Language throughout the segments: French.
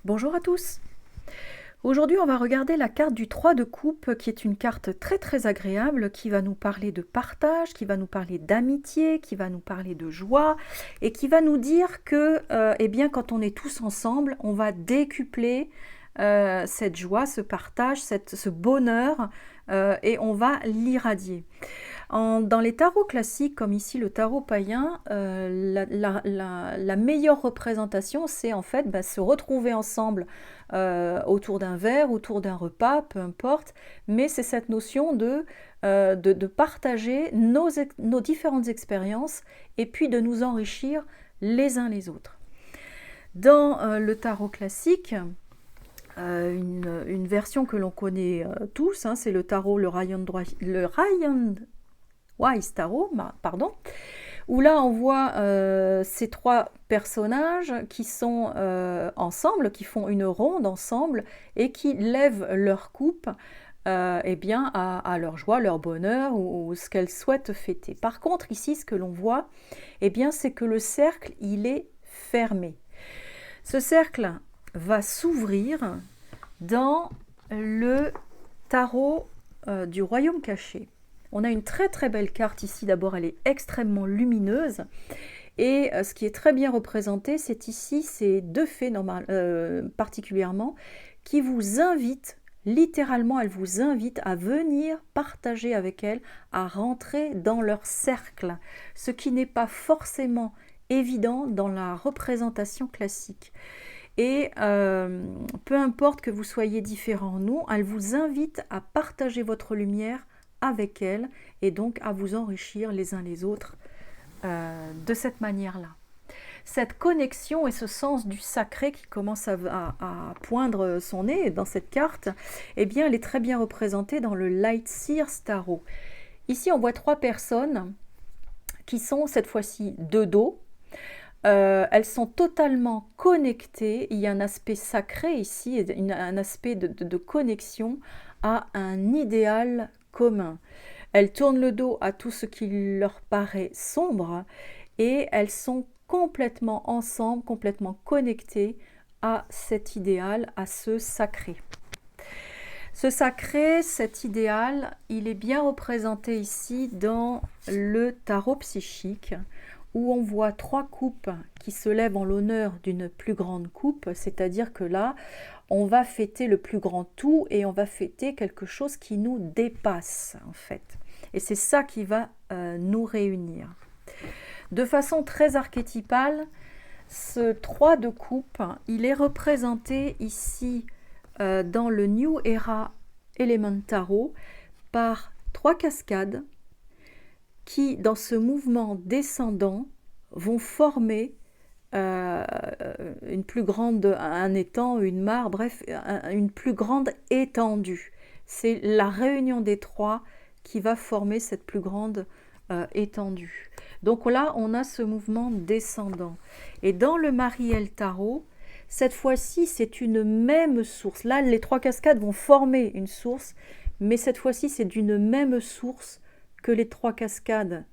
Bonjour à tous. Aujourd'hui, on va regarder la carte du 3 de coupe, qui est une carte très très agréable, qui va nous parler de partage, qui va nous parler d'amitié, qui va nous parler de joie, et qui va nous dire que, eh bien, quand on est tous ensemble, on va décupler cette joie, ce partage, ce bonheur, et on va l'irradier. Dans les tarots classiques, comme ici le tarot païen, la meilleure représentation, c'est en fait se retrouver ensemble autour d'un verre, autour d'un repas, peu importe, mais c'est cette notion de partager nos différentes expériences et puis de nous enrichir les uns les autres. Dans le tarot classique, une version que l'on connaît tous, hein, c'est le tarot, le Ryan Wise Tarot, pardon, où là on voit ces trois personnages qui sont ensemble, qui font une ronde ensemble et qui lèvent leur coupe eh bien, à leur joie, leur bonheur ou ce qu'elles souhaitent fêter. Par contre, ici, ce que l'on voit, eh bien, c'est que le cercle, il est fermé. Ce cercle va s'ouvrir dans le tarot du royaume caché. On a une très très belle carte ici. D'abord, elle est extrêmement lumineuse. Et ce qui est très bien représenté, c'est ici ces deux fées particulièrement qui vous invitent, littéralement, elles vous invitent à venir partager avec elles, à rentrer dans leur cercle. Ce qui n'est pas forcément évident dans la représentation classique. Et peu importe que vous soyez différents, non, elles vous invitent à partager votre lumière avec elles et donc à vous enrichir les uns les autres de cette manière-là. Cette connexion et ce sens du sacré qui commence à poindre son nez dans cette carte, eh bien, elle est très bien représentée dans le Light Seers Tarot. Ici, on voit trois personnes qui sont cette fois-ci de dos. Elles sont totalement connectées. Il y a un aspect sacré ici, un aspect de connexion à un idéal commun. Elles tournent le dos à tout ce qui leur paraît sombre et elles sont complètement ensemble, complètement connectées à cet idéal, à ce sacré. Ce sacré, cet idéal, il est bien représenté ici dans le tarot psychique, où on voit trois coupes qui se lèvent en l'honneur d'une plus grande coupe, c'est-à-dire que là, on va fêter le plus grand tout et on va fêter quelque chose qui nous dépasse, en fait. Et c'est ça qui va nous réunir. De façon très archétypale, ce 3 de coupe, il est représenté ici dans le New Era Element Tarot par trois cascades qui, dans ce mouvement descendant, vont former une plus grande, un étang, une mare, bref, une plus grande étendue. C'est la réunion des trois qui va former cette plus grande étendue. Donc là, on a ce mouvement descendant. Et dans le Mariel Tarot, cette fois-ci, c'est une même source. Là, les trois cascades vont former une source, mais cette fois-ci, c'est d'une même source que les trois cascades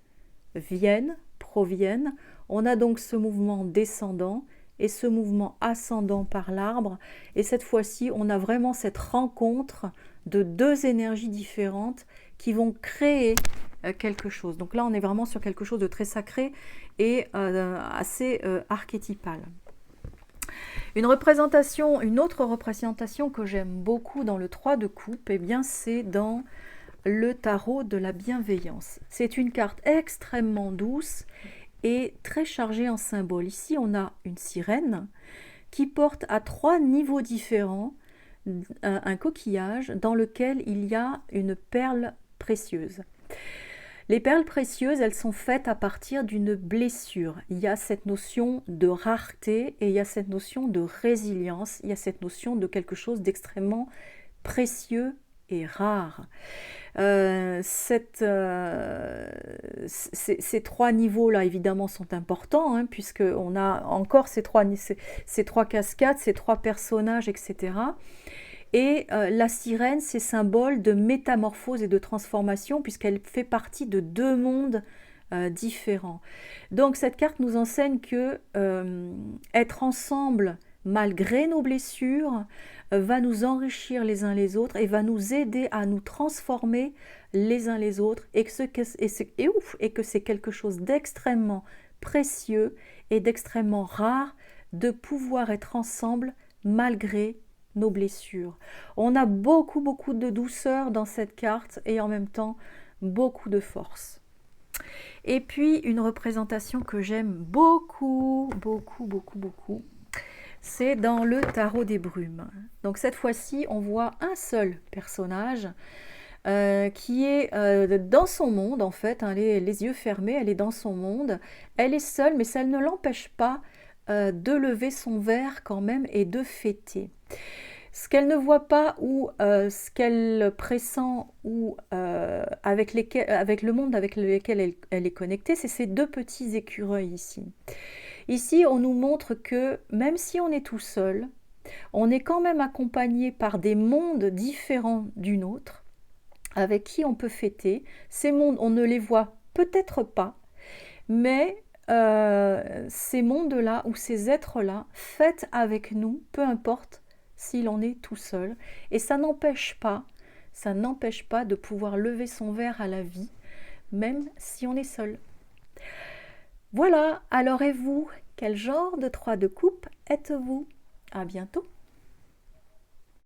proviennent. On a donc ce mouvement descendant et ce mouvement ascendant par l'arbre. Et cette fois-ci, on a vraiment cette rencontre de deux énergies différentes qui vont créer quelque chose. Donc là, on est vraiment sur quelque chose de très sacré et assez archétypal. Une autre représentation que j'aime beaucoup dans le 3 de coupe, eh bien, c'est dans le tarot de la bienveillance. C'est une carte extrêmement douce et très chargée en symboles. Ici, on a une sirène qui porte à trois niveaux différents un coquillage dans lequel il y a une perle précieuse. Les perles précieuses, elles sont faites à partir d'une blessure. Il y a cette notion de rareté et il y a cette notion de résilience. Il y a cette notion de quelque chose d'extrêmement précieux et rare. Ces trois niveaux-là, évidemment, sont importants, hein, puisqu'on a encore ces trois cascades, ces trois personnages, etc. Et la sirène, c'est symbole de métamorphose et de transformation, puisqu'elle fait partie de deux mondes différents. Donc cette carte nous enseigne que être ensemble malgré nos blessures, va nous enrichir les uns les autres et va nous aider à nous transformer les uns les autres et que c'est quelque chose d'extrêmement précieux et d'extrêmement rare de pouvoir être ensemble malgré nos blessures. On a beaucoup de douceur dans cette carte et en même temps beaucoup de force. Et puis une représentation que j'aime beaucoup, c'est dans le tarot des brumes. Donc cette fois-ci, on voit un seul personnage qui est dans son monde en fait, hein, les yeux fermés, elle est dans son monde, elle est seule, mais ça ne l'empêche pas de lever son verre quand même et de fêter. Ce qu'elle ne voit pas ou ce qu'elle pressent ou avec le monde avec lequel elle est connectée, c'est ces deux petits écureuils ici. Ici, on nous montre que même si on est tout seul, on est quand même accompagné par des mondes différents du nôtre, avec qui on peut fêter. Ces mondes, on ne les voit peut-être pas, mais ces mondes-là ou ces êtres-là fêtent avec nous, peu importe s'il en est tout seul. Et ça n'empêche pas de pouvoir lever son verre à la vie, même si on est seul. Voilà, alors et vous, quel genre de 3 de coupe êtes-vous? À bientôt.